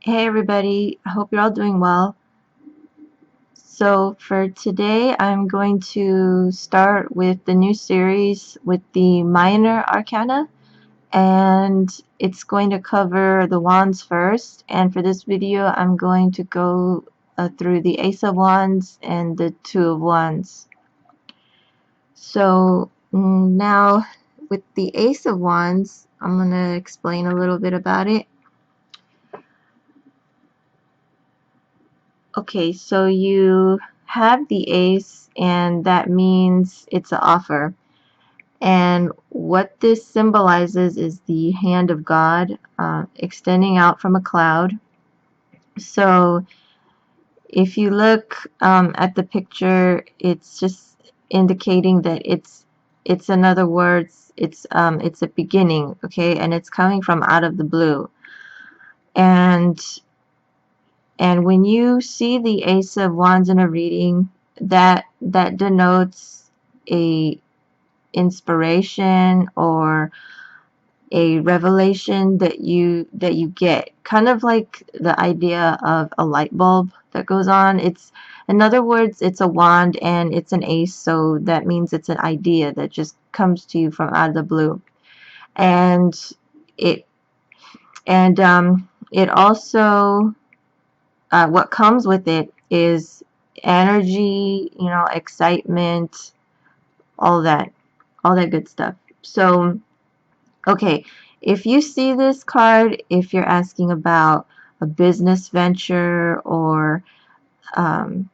Hey everybody, I hope you're all doing well. So for today, I'm going to start with the new series with the minor arcana, and it's going to cover the wands first. And for this video, I'm going to go through the Ace of Wands and the Two of Wands. So now with the Ace of Wands, I'm going to explain a little bit about it. Okay, so you have the ace, and that means it's an offer. And what this symbolizes is the hand of God extending out from a cloud. So if you look at the picture, it's just indicating that it's in other words, it's a beginning, okay, and it's coming from out of the blue. And when you see the Ace of Wands in a reading, that denotes a inspiration or a revelation that you get, kind of like the idea of a light bulb that goes on. It's, in other words, it's a wand and it's an ace, so that means it's an idea that just comes to you from out of the blue. And it it also what comes with it is energy, excitement, all that, good stuff. So, okay, if you see this card, if you're asking about a business venture or um,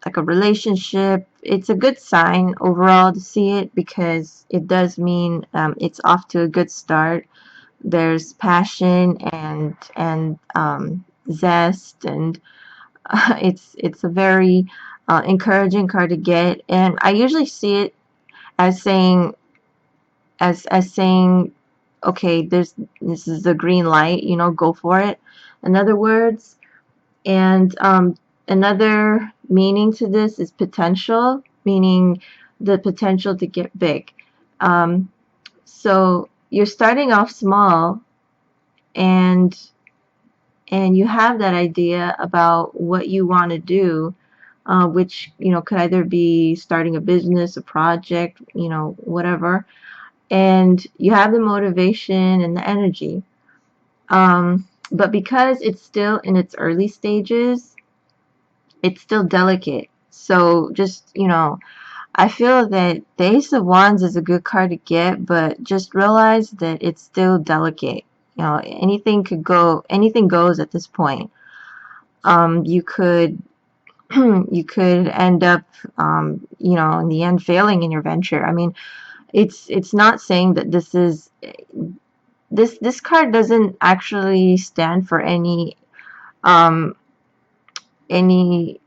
like a relationship, it's a good sign overall to see it, because it does mean it's off to a good start. There's passion and zest, and it's a very encouraging card to get, and I usually see it as saying saying, okay, this is the green light, go for it. In other words, and another meaning to this is potential, meaning the potential to get big. So you're starting off small, and you have that idea about what you want to do, which could either be starting a business, a project, whatever, and you have the motivation and the energy. But because it's still in its early stages, it's still delicate. So just, I feel that the Ace of Wands is a good card to get, but just realize that it's still delicate. Anything could go, anything goes at this point. You could you could end up, in the end, failing in your venture. I mean, it's not saying that this card doesn't actually stand for um, any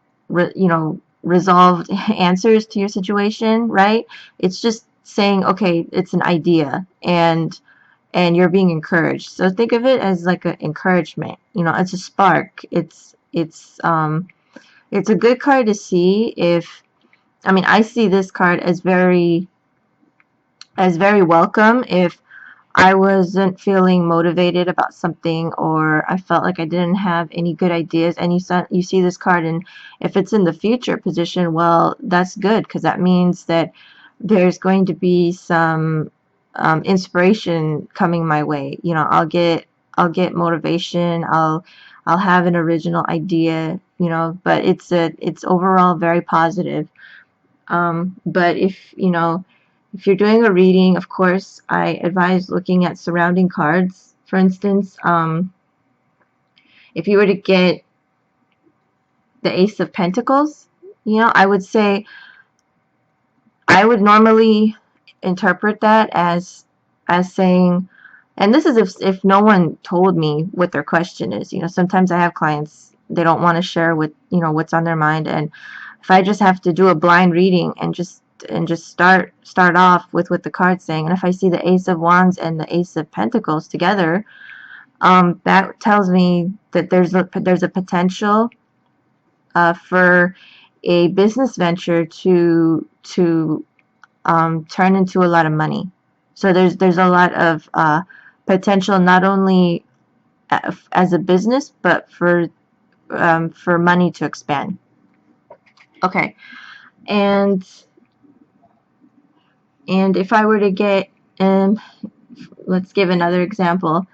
resolved answers to your situation, right? It's just saying, okay, it's an idea, and you're being encouraged. So think of it as like an encouragement. It's a spark. It's a good card to see. If I mean, I see this card as very welcome if I wasn't feeling motivated about something, or I felt like I didn't have any good ideas, and you see this card, and if it's in the future position, well, that's good, because that means that there's going to be some inspiration coming my way. I'll get motivation. I'll have an original idea. But it's overall very positive. But if you're doing a reading, of course, I advise looking at surrounding cards. For instance, if you were to get the Ace of Pentacles, I would say, I would normally interpret that as saying, and this is if no one told me what their question is. Sometimes I have clients, they don't want to share what's on their mind, and if I just have to do a blind reading and just start off with what the card's saying, and if I see the Ace of Wands and the Ace of Pentacles together, that tells me that there's a potential for a business venture to turn into a lot of money. So there's a lot of potential, not only as a business, but for money to expand. Okay, and if I were to get, let's give another example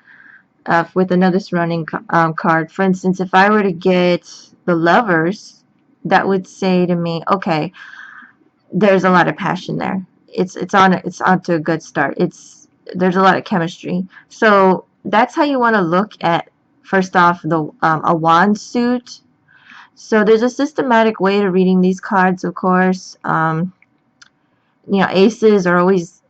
with another surrounding card. For instance, if I were to get the Lovers, that would say to me, okay, there's a lot of passion there. It's on to a good start. There's a lot of chemistry. So that's how you want to look at, first off, the a wand suit. So there's a systematic way to reading these cards, of course. Aces are always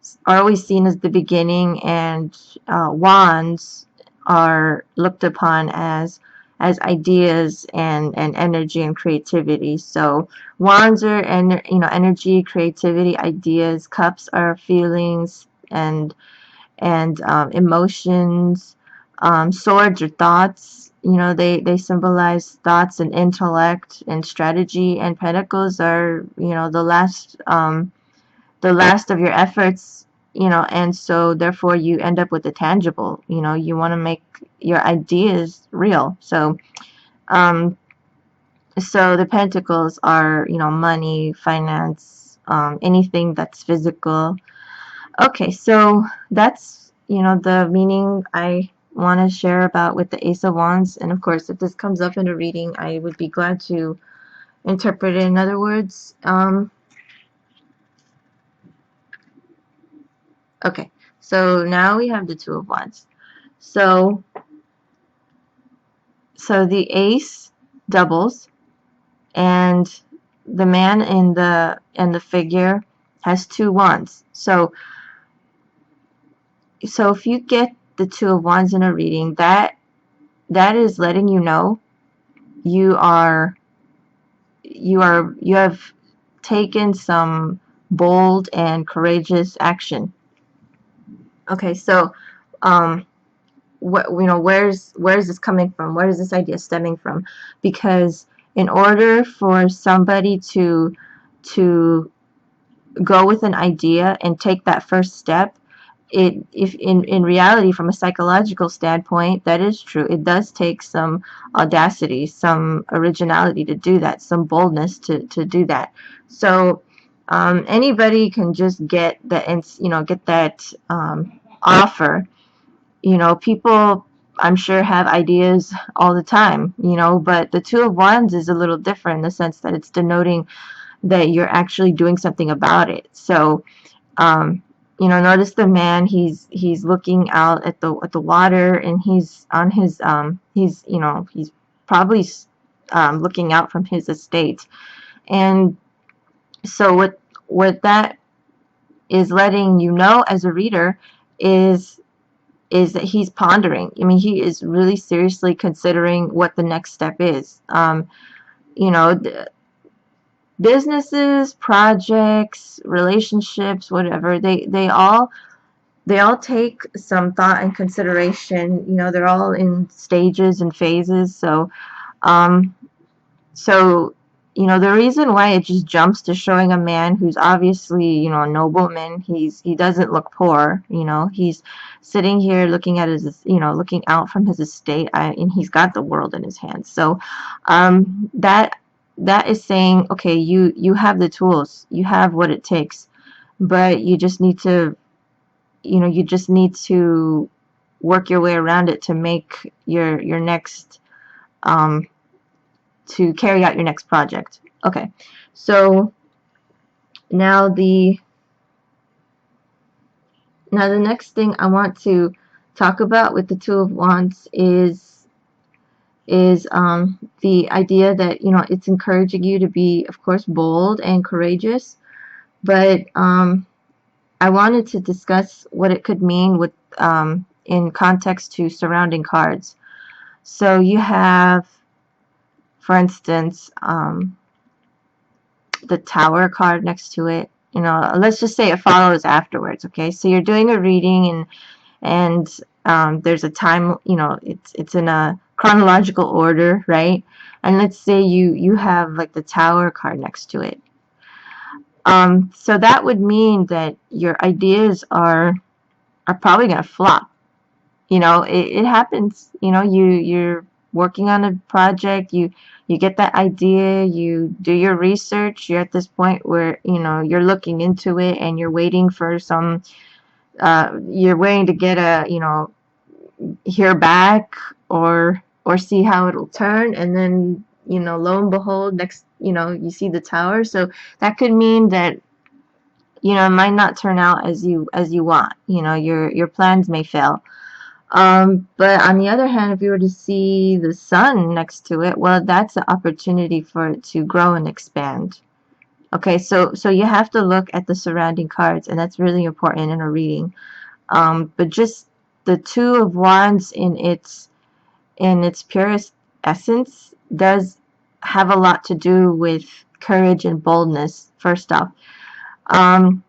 seen as the beginning, and wands are looked upon as ideas and energy and creativity. So wands are energy, creativity, ideas. Cups are feelings and emotions. Swords are thoughts. They symbolize thoughts and intellect and strategy. And pentacles are the last of your efforts, and so therefore you end up with the tangible. You want to make your ideas real. Um so the pentacles are, money, finance, anything that's physical. Okay, so that's, the meaning I want to share about with the Ace of Wands. And of course, if this comes up in a reading, I would be glad to interpret it in other words. Okay, so now we have the Two of Wands. So the Ace doubles, and the man in the figure has two wands. So if you get the Two of Wands in a reading, that is letting you know you have taken some bold and courageous action. Okay, so um where's this coming from? Where is this idea stemming from? Because in order for somebody to go with an idea and take that first step, if in reality, from a psychological standpoint, that is true. It does take some audacity, some originality to do that, some boldness to do that. So anybody can just get that offer. People, I'm sure, have ideas all the time, but the Two of Wands is a little different in the sense that it's denoting that you're actually doing something about it. So notice the man, he's looking out at the water, and he's on his he's probably looking out from his estate. And so what that is letting you know as a reader is that he's pondering. I mean, he is really seriously considering what the next step is. Businesses, projects, relationships, whatever, they all take some thought and consideration. They're all in stages and phases. Um, so, the reason why it just jumps to showing a man who's obviously, a nobleman, he doesn't look poor. He's sitting here looking at looking out from his estate, and he's got the world in his hands. So, that is saying, okay, you have the tools, you have what it takes, but you just need to work your way around it to make your next to carry out your next project. Okay, so now the next thing I want to talk about with the Two of Wands is the idea that it's encouraging you to be, of course, bold and courageous, but I wanted to discuss what it could mean with in context to surrounding cards. So you have, for instance, the Tower card next to it. Let's just say it follows afterwards. Okay, so you're doing a reading, and there's a time. It's in a chronological order, right? And let's say you have like the Tower card next to it. So that would mean that your ideas are probably gonna flop. it happens. You're working on a project, you get that idea, you do your research, you're at this point where, you're looking into it and you're waiting for you're waiting to get hear back or see how it'll turn, and then, lo and behold, next, you see the tower. So that could mean that, it might not turn out as you want. Your plans may fail. But on the other hand, if you were to see the sun next to it, well, that's an opportunity for it to grow and expand. Okay, so you have to look at the surrounding cards, and that's really important in a reading. But just the Two of Wands in its purest essence does have a lot to do with courage and boldness, first off. Um,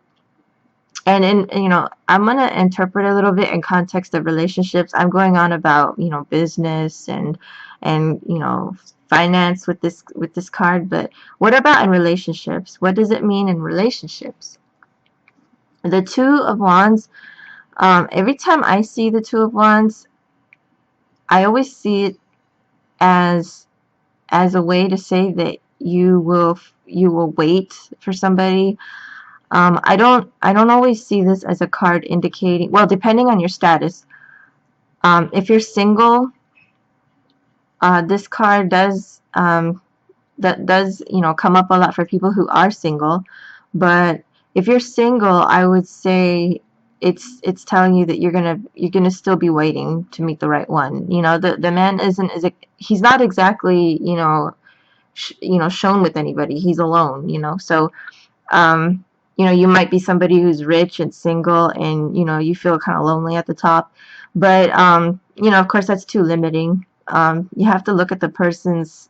and I'm gonna interpret a little bit in context of relationships. I'm going on about, business and finance with this card, but what about in relationships? What does it mean in relationships? The Two of Wands. Every time I see the Two of Wands, I always see it as a way to say that you will wait for somebody. I don't always see this as a card indicating, well, depending on your status. If you're single, this card does come up a lot for people who are single. But if you're single, I would say it's telling you that you're gonna still be waiting to meet the right one. The man he's not exactly shown with anybody. He's alone. So um, you might be somebody who's rich and single, and you feel kind of lonely at the top. But of course, that's too limiting. You have to look at the person's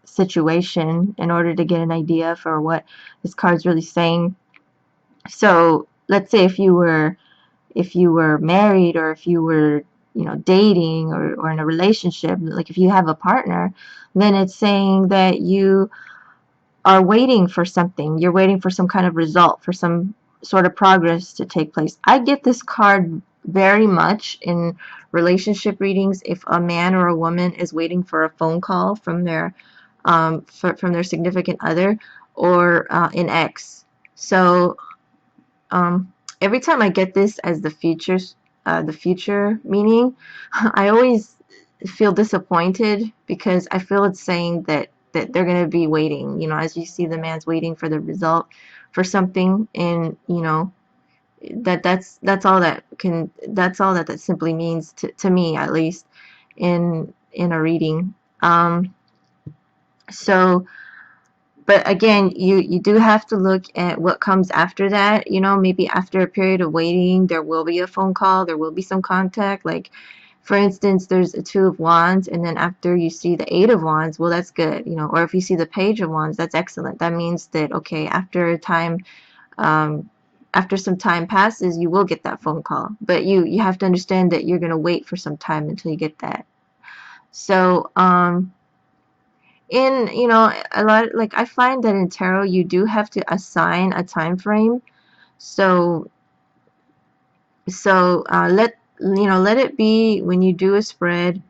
situation in order to get an idea for what this card's really saying. So let's say if you were married, or if you were dating, or in a relationship, like if you have a partner, then it's saying that you are waiting for something. You're waiting for some kind of result, for some sort of progress to take place. I get this card very much in relationship readings if a man or a woman is waiting for a phone call from their significant other, or an ex. So every time I get this as the future meaning, I always feel disappointed, because I feel it's saying that they're going to be waiting. As you see, the man's waiting for the result for something, and that's all that simply means to me, at least in a reading. So, but again, you do have to look at what comes after that. Maybe after a period of waiting, there will be a phone call, there will be some contact. Like, for instance, there's a Two of Wands, and then after you see the Eight of Wands, well, that's good. Or if you see the Page of Wands, that's excellent. That means that, okay, um, after some time passes, you will get that phone call. But you have to understand that you're going to wait for some time until you get that. So, in a lot, like, I find that in tarot you do have to assign a time frame. So let it be, when you do a spread,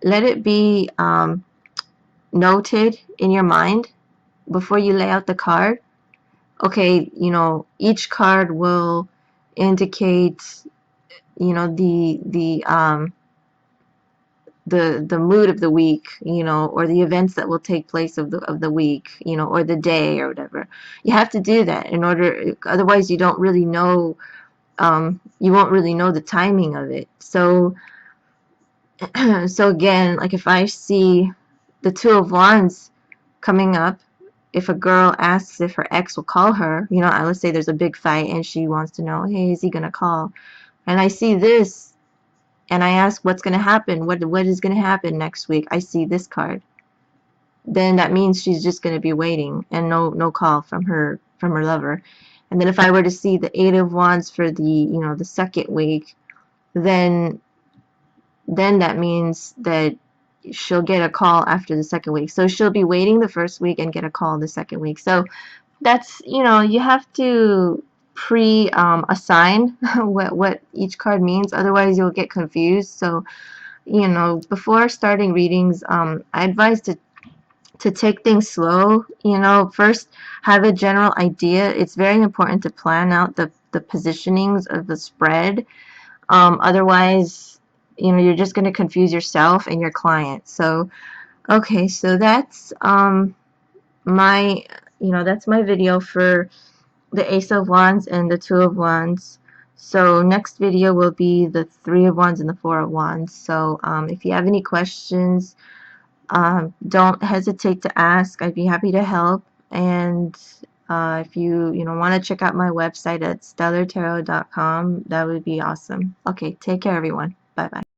let it be noted in your mind before you lay out the card. Okay, each card will indicate the mood of the week, or the events that will take place of the week, or the day, or whatever. You have to do that in order, otherwise you don't really know, you won't really know the timing of it. So so again, like, if I see the Two of Wands coming up, if a girl asks if her ex will call her, let's say there's a big fight and she wants to know, hey, is he gonna call? And I see this, and I ask what's going to happen, what is going to happen next week, I see this card, then that means she's just going to be waiting, and no call from her lover. And then if I were to see the Eight of Wands for the second week, then that means that she'll get a call after the second week. So she'll be waiting the first week and get a call the second week. So that's, you have to assign what each card means. Otherwise, you'll get confused. So, you know, before starting readings, I advise to take things slow. You know, first have a general idea. It's very important to plan out the positionings of the spread. Otherwise, you know, you're just going to confuse yourself and your client. So, okay, so that's my, you know, that's my video for the Ace of Wands and the Two of Wands. So next video will be the Three of Wands and the Four of Wands. So if you have any questions, don't hesitate to ask. I'd be happy to help. And if you know, want to check out my website at stellartarot.com, that would be awesome. Okay, take care, everyone. Bye bye.